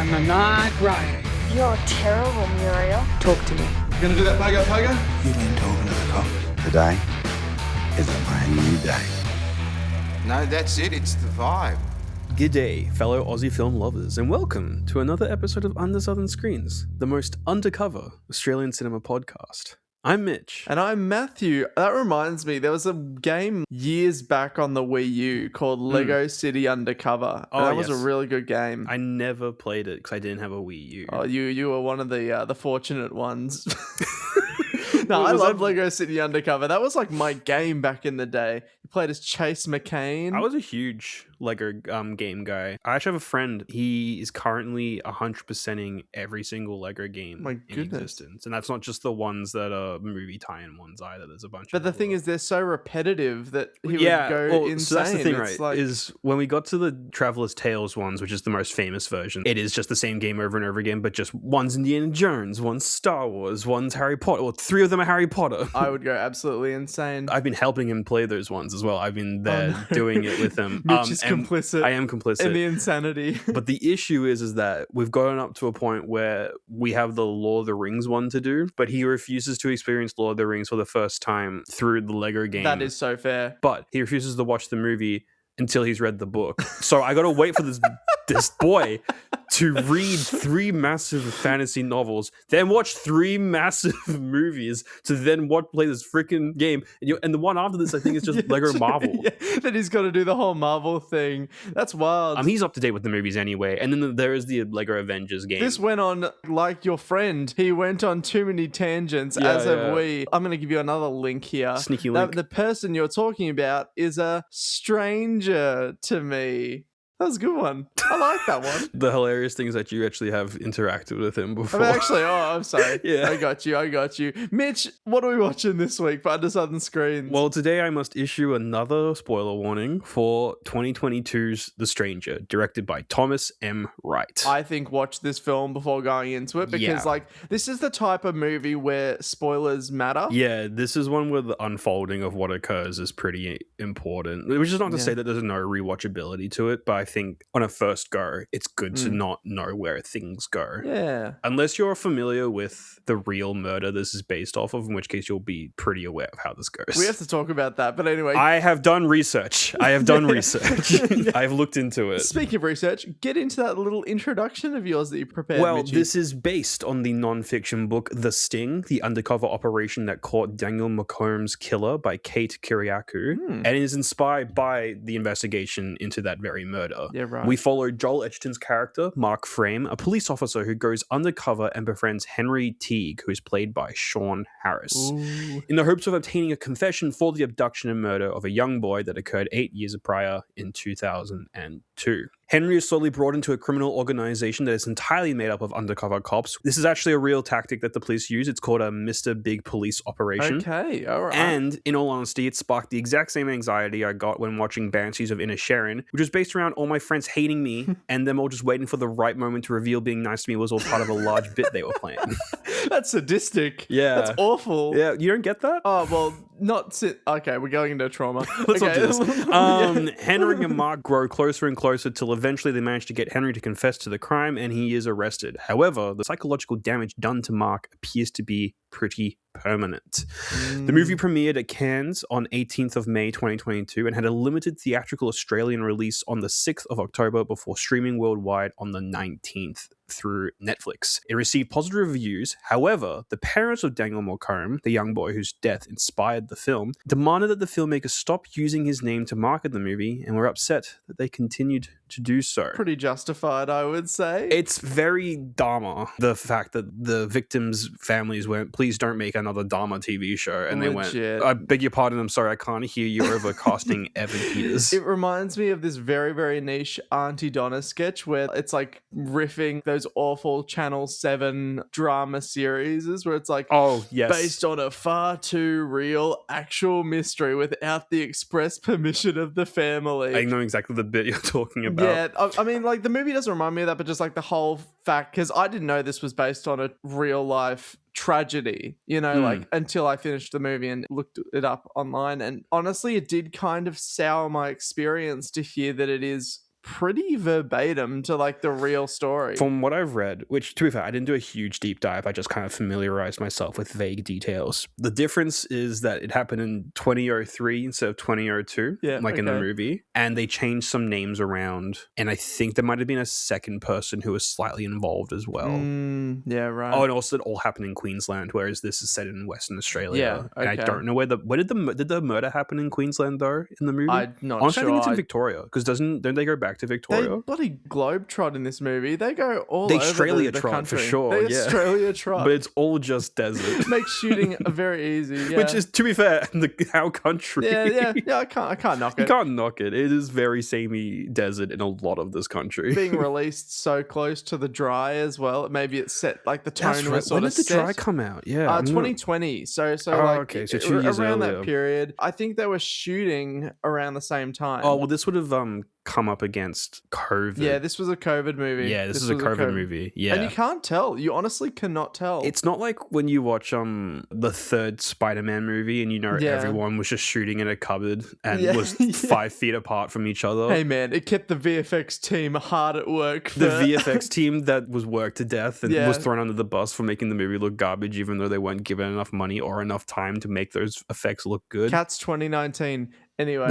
am not right. You're terrible, Muriel. Talk to me. You gonna do that pogo? You ain't talking to the cop. Today is a brand new day. No, that's it. It's the vibe. G'day, fellow Aussie film lovers, and welcome to another episode of Under Southern Screens, the most undercover Australian cinema podcast. I'm Mitch. And I'm Matthew. That reminds me, there was a game years back on the Wii U called Lego City Undercover. And that was a really good game. I never played it because I didn't have a Wii U. Oh, you were one of the fortunate ones. No, I love Lego City Undercover. That was like my game back in the day. You played as Chase McCain. I was a huge Lego game guy. I actually have a friend. He is currently 100%ing every single Lego game in existence. And that's not just the ones that are movie tie-in ones either. There's a bunch But of the thing is, they're so repetitive that he would go insane. So that's the thing, It's right? like... Is when we got to the Traveler's Tales ones, which is the most famous version, it is just the same game over and over again, but just one's Indiana Jones, one's Star Wars, one's Harry Potter, or three of them are Harry Potter. I would go absolutely insane. I've been helping him play those ones as well. I've been there doing it with him. Mitch is complicit. I am complicit in the insanity. But the issue is that we've gotten up to a point where we have the Lord of the Rings one to do, but he refuses to experience Lord of the Rings for the first time through the Lego game. That is so fair. But he refuses to watch the movie until he's read the book. So I got to wait for this boy to read 3 massive fantasy novels, then watch 3 massive movies, to then play this freaking game. And the one after this, I think, is just Lego Marvel. Yeah. Then he's got to do the whole Marvel thing. That's wild. He's up to date with the movies anyway. And then there is the Lego Avengers game. This went on like your friend. He went on too many tangents, as have we. I'm going to give you another link here. Sneaky link. The person you're talking about is a stranger to me. That was a good one. I like that one. The hilarious thing is that you actually have interacted with him before. I'm sorry. Yeah. I got you. Mitch, what are we watching this week for Under Southern Screens? Well, today I must issue another spoiler warning for 2022's The Stranger, directed by Thomas M. Wright. I think watch this film before going into it because, this is the type of movie where spoilers matter. Yeah, this is one where the unfolding of what occurs is pretty important. Which is not to say that there's no rewatchability to it, but I think on a first go, it's good to not know where things go. Yeah. Unless you're familiar with the real murder this is based off of, in which case you'll be pretty aware of how this goes. We have to talk about that, but anyway. I have done research. I've looked into it. Speaking of research, get into that little introduction of yours that you prepared, Well, Mitchie. this is based on the non-fiction book The Sting, the undercover operation that caught Daniel McComb's killer by Kate Kiriakou, and is inspired by the investigation into that very murder. Yeah, right. We follow Joel Edgerton's character, Mark Frame, a police officer who goes undercover and befriends Henry Teague, who is played by Sean Harris, in the hopes of obtaining a confession for the abduction and murder of a young boy that occurred 8 years prior in 2002. Henry is slowly brought into a criminal organization that is entirely made up of undercover cops. This is actually a real tactic that the police use. It's called a Mr. Big Police Operation. Okay, all right. And in all honesty, it sparked the exact same anxiety I got when watching Banshees of Inisherin, which was based around all my friends hating me and them all just waiting for the right moment to reveal being nice to me was all part of a large bit they were playing. That's sadistic. Yeah. That's awful. Yeah, you don't get that? Oh, well, okay, we're going into trauma. Let's not Okay. do this. Henry and Mark grow closer and closer till eventually they manage to get Henry to confess to the crime and he is arrested. However, the psychological damage done to Mark appears to be pretty permanent. The movie premiered at Cannes on 18th of May 2022 and had a limited theatrical Australian release on the 6th of October before streaming worldwide on the 19th through Netflix. It received positive reviews. However, the parents of Daniel Morecambe, the young boy whose death inspired the film, demanded that the filmmaker stop using his name to market the movie and were upset that they continued to do so. Pretty justified, I would say. It's very Dharma, the fact that the victims' families went, please don't make another Dharma TV show. And Legit. They went, I beg your pardon, I'm sorry, I can't hear you over casting Evan Peters. It reminds me of this very, very niche Auntie Donna sketch where it's like riffing those awful Channel 7 drama series where it's like, oh, yes, based on a far too real actual mystery without the express permission of the family. I know exactly the bit you're talking about. Yeah, I mean, like, the movie doesn't remind me of that, but just like the whole fact, because I didn't know this was based on a real life tragedy, like until I finished the movie and looked it up online. And honestly, it did kind of sour my experience to hear that it is pretty verbatim to like the real story. From what I've read, which to be fair, I didn't do a huge deep dive. I just kind of familiarized myself with vague details. The difference is that it happened in 2003 instead of 2002, in the movie. And they changed some names around. And I think there might have been a second person who was slightly involved as well. Yeah, right. Oh, and also it all happened in Queensland, whereas this is set in Western Australia. Yeah, okay. And I don't know where did the murder happen in Queensland though in the movie? I'm not Honestly, sure. I think it's in Victoria because don't they go back to Victoria? They bloody globetrot in this movie. They go all they over Australia the trot country. for sure. They Yeah. Australia trot. But it's all just desert. Makes shooting very easy. Yeah. Which is, to be fair, our country. Yeah. I can't knock it. You can't knock it. It is very samey desert in a lot of this country. Being released so close to the dry as well. Maybe it's set like the tone That's was right. sort When of did the set. dry come out? Yeah, 2020. So okay, so 2 years around earlier. that period. I think they were shooting around the same time. Oh well, this would have come up against COVID. Yeah, this was a COVID movie. Yeah, this is a COVID movie. Yeah, and you can't tell. You honestly cannot tell. It's not like when you watch the third Spider-Man movie and everyone was just shooting in a cupboard and was 5 feet apart from each other. Hey man, it kept the VFX team hard at work. The VFX team that was worked to death and was thrown under the bus for making the movie look garbage, even though they weren't given enough money or enough time to make those effects look good. Cats 2019. Anyway.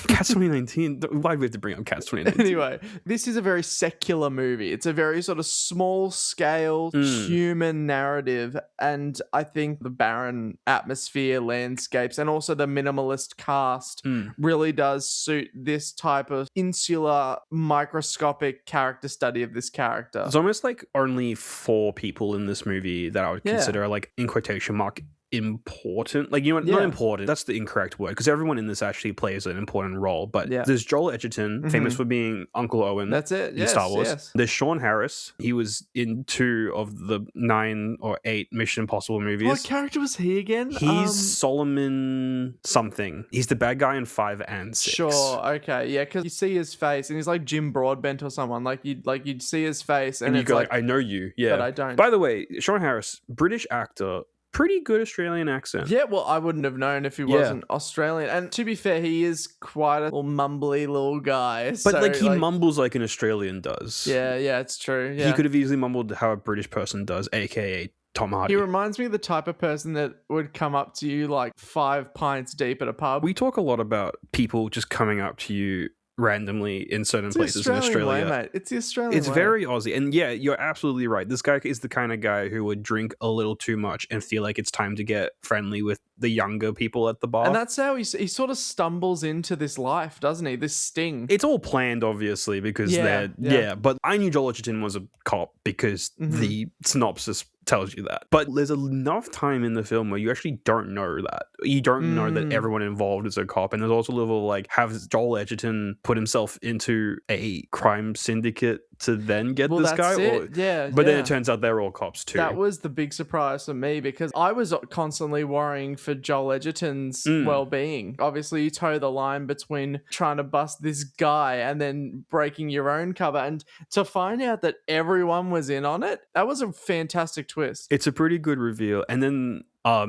Cats 2019? Why do we have to bring up Cats 2019? Anyway, this is a very secular movie. It's a very sort of small scale human narrative. And I think the barren atmosphere, landscapes, and also the minimalist cast really does suit this type of insular, microscopic character study of this character. There's almost like only 4 people in this movie that I would consider like in quotation mark important. Like, you know what? Not important. That's the incorrect word because everyone in this actually plays an important role. But there's Joel Edgerton, famous for being Uncle Owen. That's it. In Star Wars. There's Sean Harris. He was in 2 of the 9 or 8 Mission Impossible movies. What character was he again? He's Solomon something. He's the bad guy in 5 and 6. Sure. Okay. Yeah, because you see his face, and he's like Jim Broadbent or someone. You'd see his face, and you it's go like, I know you. Yeah, but I don't. By the way, Sean Harris, British actor. Pretty good Australian accent. Yeah, well, I wouldn't have known if he wasn't Australian. And to be fair, he is quite a little mumbly little guy. But he mumbles like an Australian does. Yeah, it's true. Yeah. He could have easily mumbled how a British person does, aka Tom Hardy. He reminds me of the type of person that would come up to you like 5 pints deep at a pub. We talk a lot about people just coming up to you randomly in certain places in Australia. Way, mate. It's the Australian It's way. very Aussie. And yeah, you're absolutely right. This guy is the kind of guy who would drink a little too much and feel like it's time to get friendly with the younger people at the bar. And that's how he sort of stumbles into this life, doesn't he? This sting. It's all planned, obviously, because but I knew Joel Edgerton was a cop because the synopsis tells you that. But there's enough time in the film where you actually don't know that. You don't know that everyone involved is a cop. And there's also a level of like, have Joel Edgerton put himself into a crime syndicate to then get this guy? But then it turns out they're all cops too. That was the big surprise for me because I was constantly worrying for Joel Edgerton's well-being. Obviously, you toe the line between trying to bust this guy and then breaking your own cover. And to find out that everyone was in on it, that was a fantastic twist. It's a pretty good reveal. And then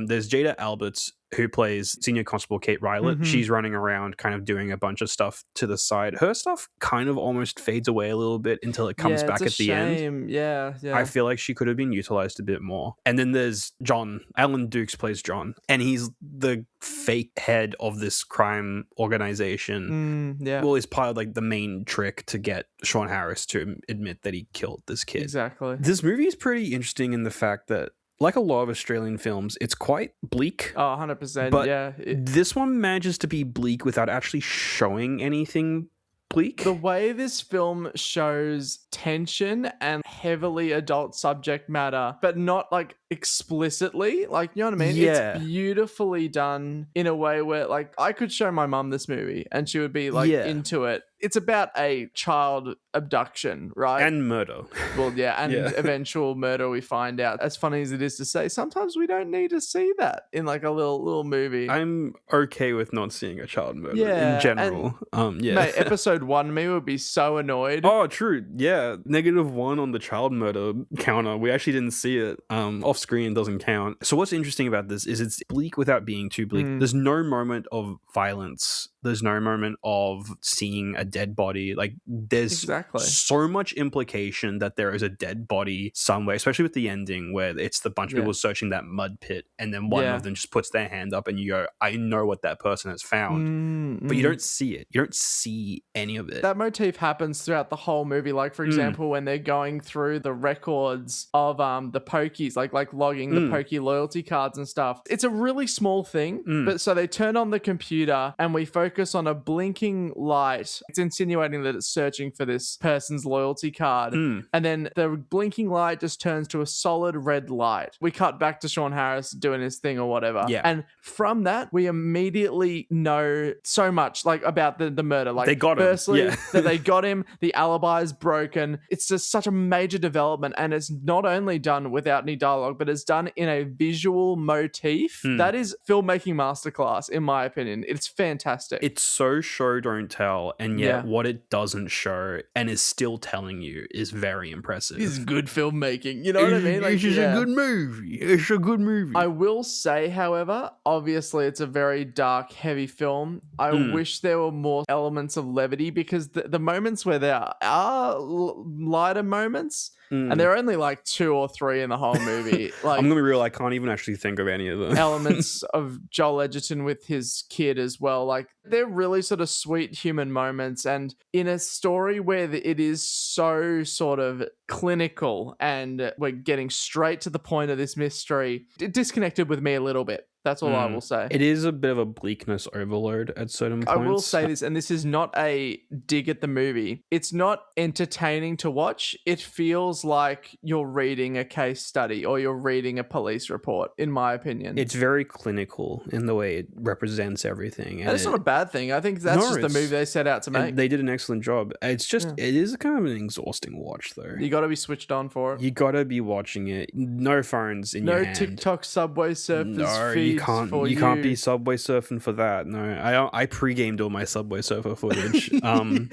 there's Jada Alberts, who plays Senior Constable Kate Rylett. She's running around kind of doing a bunch of stuff to the side. Her stuff kind of almost fades away a little bit until it comes back at the end. Yeah. I feel like she could have been utilized a bit more. And then there's John. Alan Dukes plays John. And he's the fake head of this crime organization. Well, it's part of like the main trick to get Sean Harris to admit that he killed this kid. Exactly. This movie is pretty interesting in the fact that, like a lot of Australian films, it's quite bleak. Oh, 100%. But this one manages to be bleak without actually showing anything bleak. The way this film shows tension and heavily adult subject matter, but not like explicitly, like, you know what I mean? Yeah. It's beautifully done in a way where like I could show my mum this movie and she would be like into it. It's about a child abduction, right? And murder. Well, and eventual murder, we find out. As funny as it is to say, sometimes we don't need to see that in like a little movie. I'm okay with not seeing a child murder in general. Mate, episode 1 me would be so annoyed. Oh, true. Yeah. -1 on the child murder counter. We actually didn't see it. Off screen doesn't count. So what's interesting about this is it's bleak without being too bleak. There's no moment of violence There's no moment of seeing a dead body. Like, there's Exactly. so much implication that there is a dead body somewhere, especially with the ending where it's the bunch of people searching that mud pit, and then one of them just puts their hand up and you go, I know what that person has found. But you don't see it. You don't see any of it. That motif happens throughout the whole movie. Like, for example, when they're going through the records of the pokies, like logging the pokey loyalty cards and stuff. It's a really small thing, but so they turn on the computer and we focus on a blinking light. It's insinuating that it's searching for this person's loyalty card. And then the blinking light just turns to a solid red light. We cut back to Sean Harris doing his thing or whatever. Yeah. And from that, we immediately know so much like about the murder. Like, they got him. Firstly, that they got him, the alibi is broken. It's just such a major development, and it's not only done without any dialogue, but it's done in a visual motif. That is filmmaking masterclass, in my opinion. It's fantastic. It's so show don't tell, and yet what it doesn't show and is still telling you is very impressive. It's good filmmaking. You know what I mean? Like, it's just a good movie. It's a good movie. I will say, however, obviously it's a very dark, heavy film. I wish there were more elements of levity, because the moments where there are lighter moments, and there are only like 2 or 3 in the whole movie. Like, I'm gonna be real, I can't even actually think of any of them. elements of Joel Edgerton with his kid as well. Like, they're really sort of sweet human moments, and in a story where it is so sort of clinical and we're getting straight to the point of this mystery, it disconnected with me a little bit. That's all I will say. It is a bit of a bleakness overload at certain points. I will say this, and this is not a dig at the movie. It's not entertaining to watch. It feels like you're reading a case study or you're reading a police report, in my opinion. It's very clinical in the way it represents everything. And it's not a bad thing. I think that's just the movie they set out to make. They did an excellent job. It's just, it is kind of an exhausting watch, though. You got to be switched on for it. You got to be watching it. No phones in your hand. No TikTok Subway Surfers feeds for you can't be Subway surfing for that. No, I pre-gamed all my Subway Surfer footage.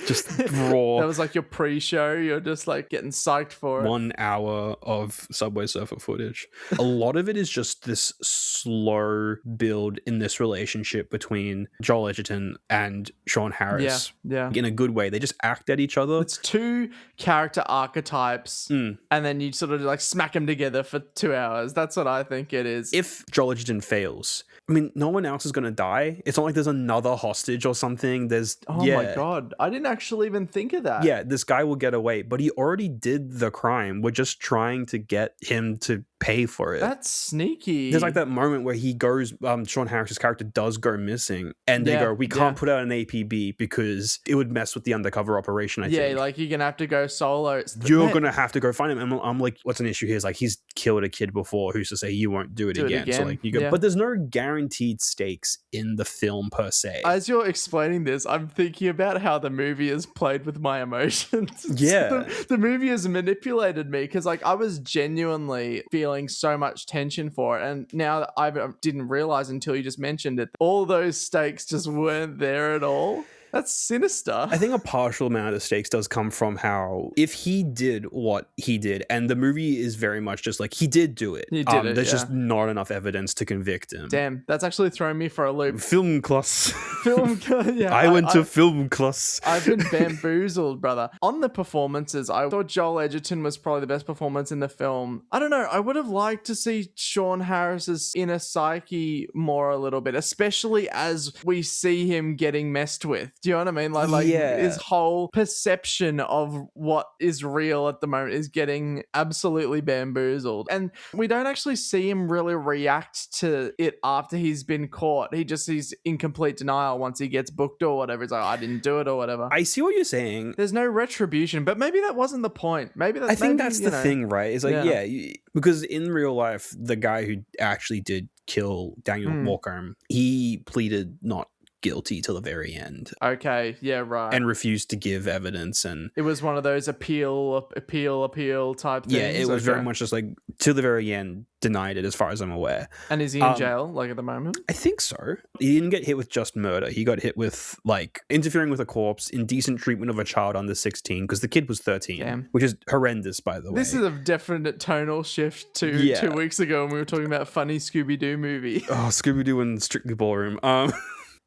Just raw. That was like your pre-show. You're just like getting psyched for it. 1 hour of Subway Surfer footage. A lot of it is just this slow build in this relationship between Joel Edgerton and Sean Harris. Yeah. In a good way. They just act at each other. It's 2 character archetypes, and then you sort of like smack them together for 2 hours. That's what I think it is. If Joel Edgerton fails, I mean, no one else is going to die. It's not like there's another hostage or something. Oh my God. I didn't actually even think of that. Yeah, this guy will get away, but he already did the crime. We're just trying to get him to pay for it. That's sneaky. There's like that moment where he goes, Sean Harris's character does go missing, and they go, we can't put out an APB because it would mess with the undercover operation, I think. Yeah, like you're going to have to go solo. You're going to have to go find him. And I'm like, what's an issue here? Is like, he's killed a kid before. Who's to say you won't do it again? So like, you go, but there's no guaranteed stakes in the film per se. As you're explaining this, I'm thinking about how the movie has played with my emotions. Yeah. The movie has manipulated me, because like I was genuinely feeling so much tension for it, and now I didn't realize until you just mentioned it, all those stakes just weren't there at all. That's sinister. I think a partial amount of the stakes does come from how, if he did what he did, and the movie is very much just like, he did do it. He did it, there's just not enough evidence to convict him. Damn, that's actually thrown me for a loop. Film class. Yeah. I went to film class. I've been bamboozled, brother. On the performances, I thought Joel Edgerton was probably the best performance in the film. I don't know. I would have liked to see Sean Harris's inner psyche more a little bit, especially as we see him getting messed with. Do you know what I mean? Like his whole perception of what is real at the moment is getting absolutely bamboozled. And we don't actually see him really react to it after he's been caught. He's in complete denial once he gets booked or whatever. He's like, I didn't do it or whatever. I see what you're saying. There's no retribution, but maybe that wasn't the point. I think that's the thing, right? It's like, because in real life, the guy who actually did kill Daniel Walker, he pleaded not guilty till the very end. Okay, yeah, right. And refused to give evidence, and it was one of those appeal type things. Yeah, it was very much just like to the very end, denied it as far as I'm aware. And is he in jail, like at the moment? I think so. He didn't get hit with just murder. He got hit with like interfering with a corpse, indecent treatment of a child under 16, because the kid was 13, which is horrendous, by the way. This is a definite tonal shift to 2 weeks ago when we were talking about funny Scooby-Doo movie. Oh, Scooby-Doo and Strictly Ballroom.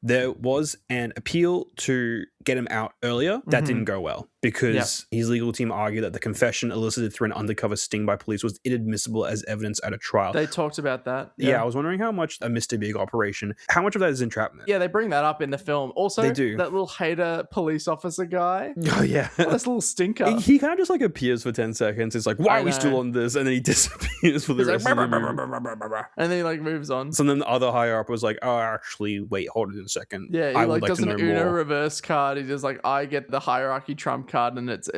There was an appeal to get him out earlier. That didn't go well because his legal team argued that the confession elicited through an undercover sting by police was inadmissible as evidence at a trial. They talked about that. Yeah, I was wondering how much a Mr. Big operation, how much of that is entrapment? Yeah, they bring that up in the film. Also, They do. that little hater police officer guy. Oh, yeah. This little stinker. He kind of just like appears for 10 seconds. It's like, why I are we know. still on this? And then he disappears for the He's like, rest of the movie. and then he like moves on. So then the other higher up was like, oh, actually, wait, hold it a second. Yeah, he I like would like does to an know Uno more. reverse card. He just like, I get the hierarchy trump card, and it's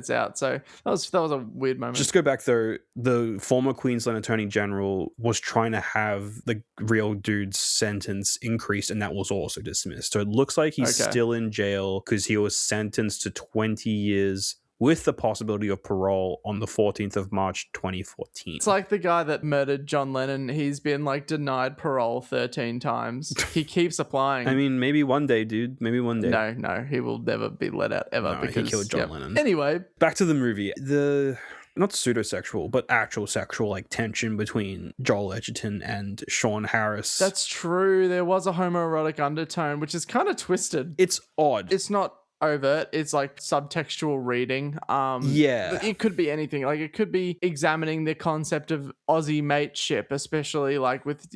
out. So that was a weird moment. Just to go back though, the former Queensland Attorney General was trying to have the real dude's sentence increased, and that was also dismissed. So it looks like he's Okay. still in jail because he was sentenced to 20 years with the possibility of parole on the 14th of March 2014. It's like the guy that murdered John Lennon. He's been like denied parole 13 times. He keeps applying. I mean, maybe one day, dude. Maybe one day. No, he will never be let out ever No, because he killed John Lennon. Anyway, Back to the movie. The not pseudo-sexual, but actual sexual like tension between Joel Edgerton and Sean Harris. that's true. There was a homoerotic undertone, which is kind of twisted. It's odd. It's not overt, it's like subtextual reading. Yeah. It could be anything. Like it could be examining the concept of Aussie mateship, especially like with,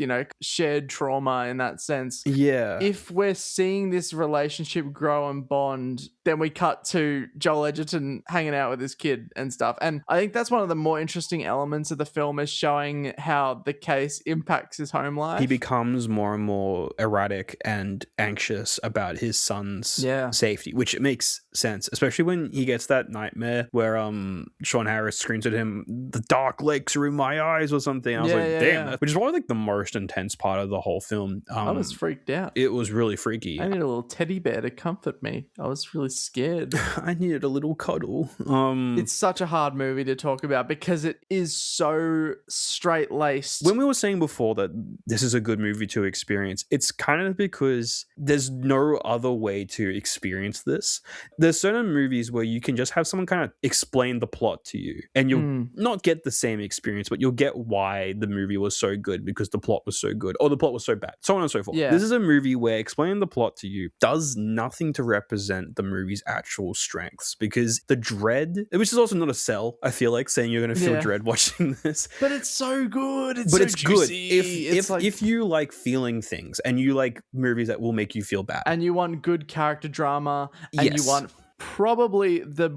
shared trauma in that sense. Yeah. If we're seeing this relationship grow and bond, then we cut to Joel Edgerton hanging out with his kid and stuff. And I think that's one of the more interesting elements of the film, is showing how the case impacts his home life. He becomes more and more erratic and anxious about his son's safety, which makes sense, especially when he gets that nightmare where Sean Harris screams at him, "The dark lakes are in my eyes," or something. I was damn. Which is probably like the most intense part of the whole film. I was freaked out. It was really freaky. I needed a little teddy bear to comfort me. I was really scared. I needed a little cuddle. It's such a hard movie to talk about because it is so straight laced. When we were saying before that this is a good movie to experience, it's kind of because there's no other way to experience this. There's certain movies where you can just have someone kind of explain the plot to you and you'll not get the same experience, but you'll get why the movie was so good because the plot was so good or the plot was so bad, so on and so forth. Yeah. This is a movie where explaining the plot to you does nothing to represent the movie's actual strengths, because the dread, which is also not a sell, I feel like, saying you're going to feel dread watching this. But it's so good. It's But so it's juicy. good if you like feeling things and you like movies that will make you feel bad. And you want good character drama, and Yes. you want probably the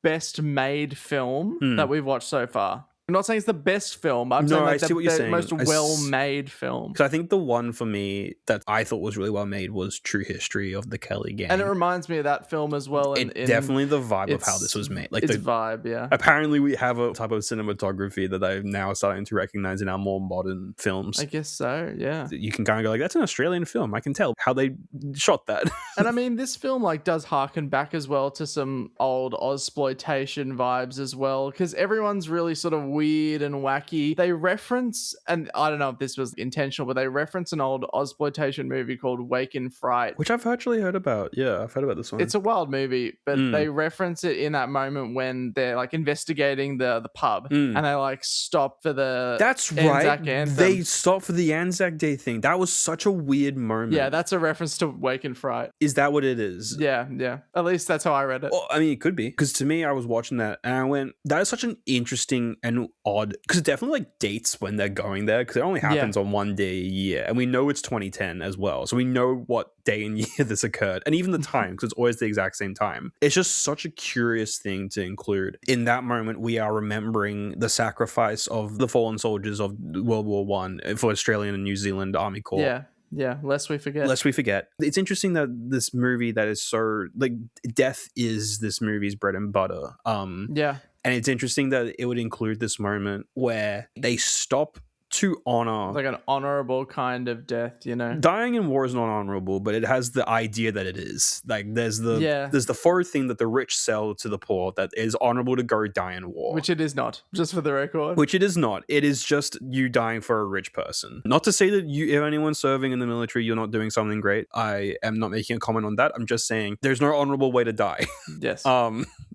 best made film that we've watched so far. I'm not saying it's the best film. I'm saying I like see what you're the saying. most well-made film. Because I think the one for me that I thought was really well made was True History of the Kelly Gang. And it reminds me of that film as well. Definitely the vibe of how this was made. Like it's the vibe, yeah. Apparently we have a type of cinematography that I'm now starting to recognize in our more modern films. I guess so, yeah. You can kind of go like, that's an Australian film. I can tell how they shot that. And I mean, this film like does harken back as well to some old Ozploitation vibes as well, because everyone's really sort of weird and wacky. They reference, and I don't know if this was intentional, but they reference an old Ozploitation movie called Wake in Fright. Which I've actually heard about. Yeah, I've heard about this one. It's a wild movie, but they reference it in that moment when they're like investigating the pub and they like stop for the That's Anzac right. anthem. They stopped for the Anzac Day thing. That was such a weird moment. Yeah, that's a reference to Wake in Fright. Is that what it is? Yeah. At least that's how I read it. Well, I mean, it could be. Because to me, I was watching that and I went, that is such an interesting and odd, because it definitely like dates when they're going there, because it only happens on one day a year. And we know it's 2010 as well. So we know what day and year this occurred. And even the time, because it's always the exact same time. It's just such a curious thing to include. In that moment, we are remembering the sacrifice of the fallen soldiers of World War One for Australian and New Zealand Army Corps. Yeah, lest we forget. Lest we forget. It's interesting that this movie that is so, like, death is this movie's bread and butter. Yeah. And it's interesting that it would include this moment where they stop to honor. Like an honorable kind of death, you know? Dying in war is not honorable, but it has the idea that it is. Like, there's the forward thing that the rich sell to the poor that is honorable to go die in war. Which it is not, just for the record. Which it is not. It is just you dying for a rich person. Not to say that if anyone's serving in the military, you're not doing something great. I am not making a comment on that. I'm just saying there's no honorable way to die. Yes.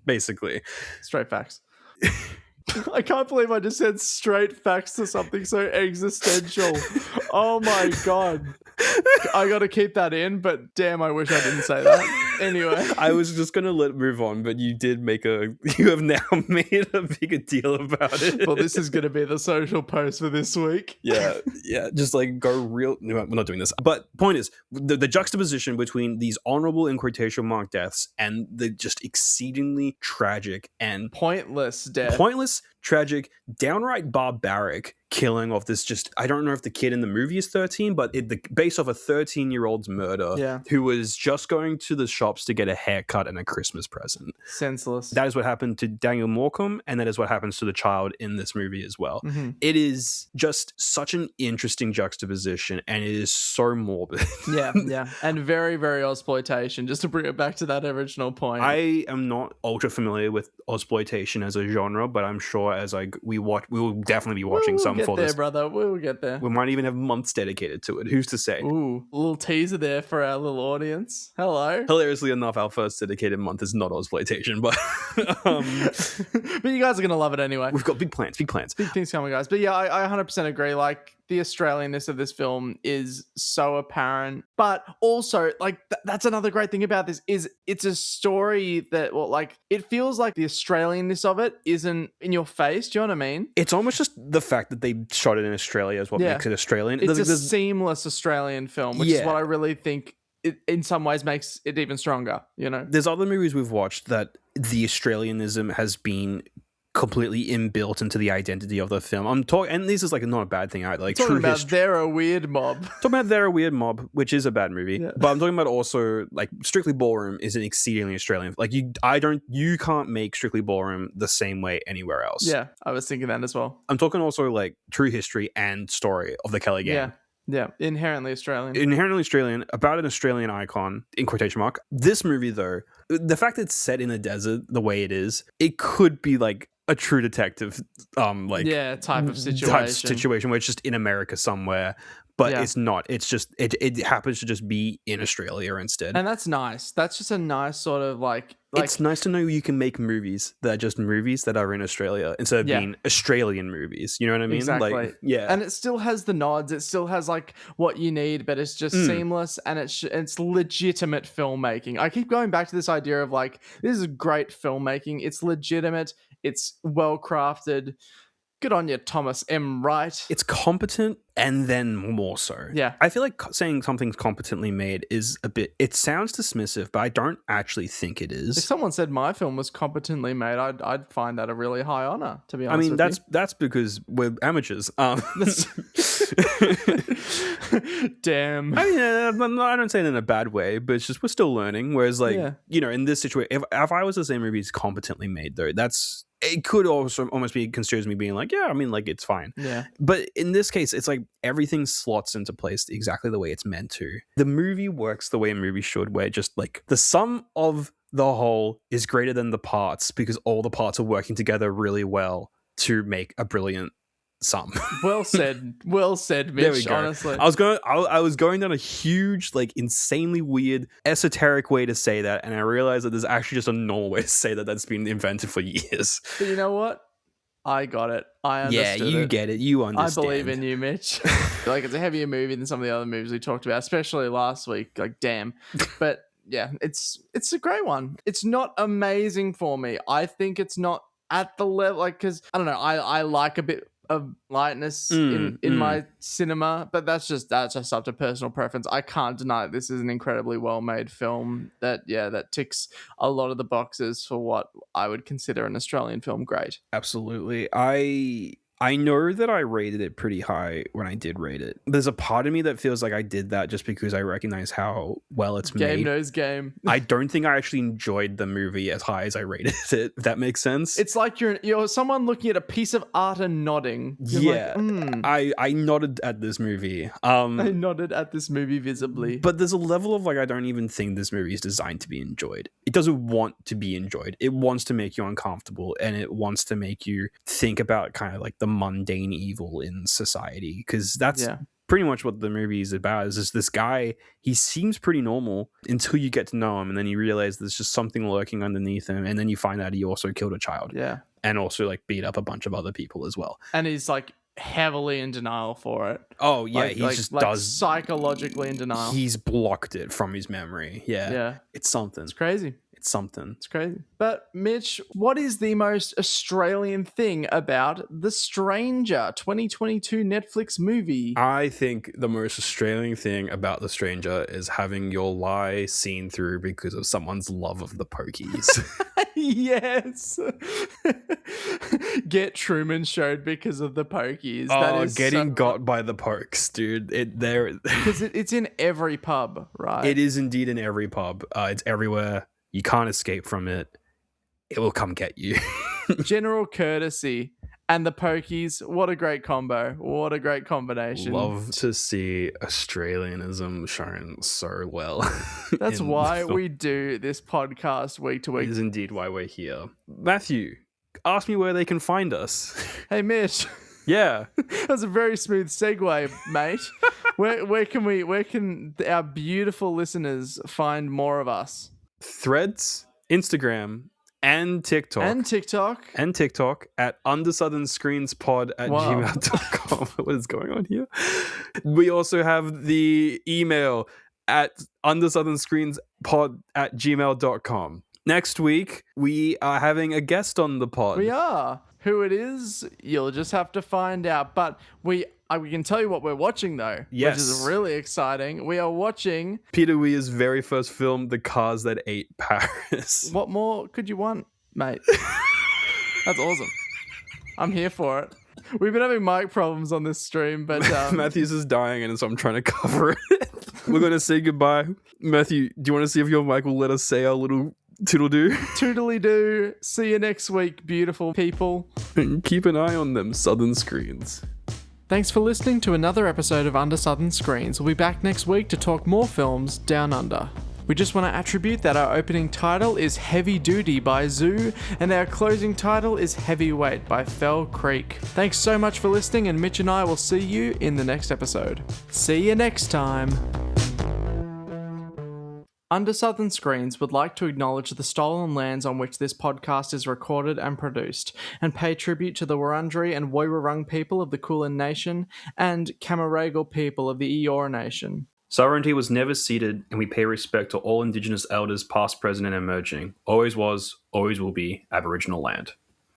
Basically. Straight facts. I can't believe I just said straight facts to something so existential. Oh my god. I got to keep that in, but damn, I wish I didn't say that. Anyway. I was just going to let it move on, but you have now made a bigger deal about it. Well, this is going to be the social post for this week. Yeah, just like go real. No, we're not doing this. But point is, the juxtaposition between these honorable in quotation mark deaths and the just exceedingly tragic and pointless death. Pointless, tragic, downright barbaric killing of this just, I don't know if the kid in the movie is 13, but based off a 13-year-old's murder who was just going to the shops to get a haircut and a Christmas present. Senseless. That is what happened to Daniel Morecambe, and that is what happens to the child in this movie as well. Mm-hmm. It is just such an interesting juxtaposition, and it is so morbid. Yeah. And very, very Ozploitation, just to bring it back to that original point. I am not ultra familiar with Ozploitation as a genre, but I'm sure as we will definitely be watching some for this. Brother. We'll get there. We might even have months dedicated to it. Who's to say? Ooh, a little teaser there for our little audience. Hello. Hilariously enough, our first dedicated month is not Ozploitation, but but you guys are gonna love it anyway. We've got big plans. Big things coming, guys. But yeah, I 100% agree. Like, the Australianness of this film is so apparent, but also like that's another great thing about this is it's a story that, well, like it feels like the Australianness of it isn't in your face. Do you know what I mean? It's almost just the fact that they shot it in Australia is what makes it Australian. It's a seamless Australian film, which is what I really think it, in some ways, makes it even stronger. You know, there's other movies we've watched that the Australianism has been completely inbuilt into the identity of the film. I'm talking, and this is like not a bad thing either. Like talking about They're a Weird Mob. Talking about They're a Weird Mob, which is a bad movie. Yeah. But I'm talking about also like Strictly Ballroom is an exceedingly Australian. Like you can't make Strictly Ballroom the same way anywhere else. Yeah, I was thinking that as well. I'm talking also like True History and Story of the Kelly Gang. Yeah, inherently Australian. Inherently Australian, about an Australian icon, in quotation mark. This movie, though, the fact that it's set in a desert the way it is, it could be like a True Detective type of situation where it's just in America somewhere, but it's not. It's just it happens to just be in Australia instead, and that's nice. That's just a nice sort of like it's nice to know you can make movies that are just movies that are in Australia instead of being Australian movies. You know what I mean? Exactly. Like, and it still has the nods. It still has like what you need, but it's just seamless and it's legitimate filmmaking. I keep going back to this idea of like this is great filmmaking. It's legitimate. It's well crafted. Good on you, Thomas M. Wright. It's competent and then more so. Yeah. I feel like saying something's competently made is a bit, it sounds dismissive, but I don't actually think it is. If someone said my film was competently made, I'd find that a really high honor, to be honest. I mean, that's because we're amateurs. Damn. I mean, I don't say it in a bad way, but it's just we're still learning. Whereas, like, you know, in this situation, if I was to say movie is competently made, though, it could also almost be construed as me being like, yeah, I mean, like, it's fine. Yeah. But in this case, it's like everything slots into place exactly the way it's meant to. The movie works the way a movie should, where just like the sum of the whole is greater than the parts because all the parts are working together really well to make a brilliant sum. Well said, Mitch. Honestly, I was going down a huge, like, insanely weird, esoteric way to say that, and I realized that there's actually just a normal way to say that that's been invented for years. But you know what? I got it. I understood. Yeah, you get it. You understand. I believe in you, Mitch. Like, it's a heavier movie than some of the other movies we talked about, especially last week. Like, damn. But yeah, it's a great one. It's not amazing for me. I think it's not at the level, like, because I don't know. I like a bit of lightness in my cinema, but that's just up to personal preference. I can't deny that this is an incredibly well-made film that ticks a lot of the boxes for what I would consider an Australian film great. Absolutely. I know that I rated it pretty high when I did rate it. There's a part of me that feels like I did that just because I recognize how well it's made. Game knows game. I don't think I actually enjoyed the movie as high as I rated it, if that makes sense. It's like you're someone looking at a piece of art and nodding. You're like, I nodded at this movie. I nodded at this movie visibly. But there's a level of like, I don't even think this movie is designed to be enjoyed. It doesn't want to be enjoyed. It wants to make you uncomfortable, and it wants to make you think about kind of like the mundane evil in society, because that's pretty much what the movie is about. Is this guy, he seems pretty normal until you get to know him, and then you realize there's just something lurking underneath him, and then you find out he also killed a child, and also like beat up a bunch of other people as well, and he's like heavily in denial for it. Oh yeah, he just does psychologically in denial. He's blocked it from his memory. Yeah. It's something. It's crazy. It's something. It's crazy. But Mitch, what is the most Australian thing about The Stranger 2022 Netflix movie? I think the most Australian thing about The Stranger is having your lie seen through because of someone's love of the pokies. Yes. Get Truman showed because of the pokies. Oh, getting got by the pokes, dude. Because it's in every pub, right? It is indeed in every pub. It's everywhere. You can't escape from it. It will come get you. General courtesy and the pokies. What a great combo. What a great combination. Love to see Australianism shown so well. That's why we do this podcast week to week. It is indeed why we're here. Matthew, ask me where they can find us. Hey, Mitch. Yeah. That's a very smooth segue, mate. Where can our beautiful listeners find more of us? Threads, Instagram, and TikTok. And TikTok at undersouthernscreenspod@gmail.com. What is going on here? We also have the email at undersouthernscreenspod@gmail.com. Next week, we are having a guest on the pod. We are. Who it is, you'll just have to find out. But we can tell you what we're watching, though. Yes. Which is really exciting. We are watching Peter Weir's very first film, The Cars That Ate Paris. What more could you want, mate? That's awesome. I'm here for it. We've been having mic problems on this stream, but Matthew's is dying, and so I'm trying to cover it. We're going to say goodbye. Matthew, do you want to see if your mic will let us say our little toodle-doo? Toodly-doo. See you next week, beautiful people. And keep an eye on them southern screens. Thanks for listening to another episode of Under Southern Screens. We'll be back next week to talk more films down under. We just want to attribute that our opening title is Heavy Duty by Zoo, and our closing title is Heavyweight by Fell Creek. Thanks so much for listening, and Mitch and I will see you in the next episode. See you next time. Under Southern Screens would like to acknowledge the stolen lands on which this podcast is recorded and produced, and pay tribute to the Wurundjeri and Woiwurrung people of the Kulin Nation and Camaragal people of the Eora Nation. Sovereignty was never ceded, and we pay respect to all Indigenous elders past, present, and emerging. Always was, always will be Aboriginal land.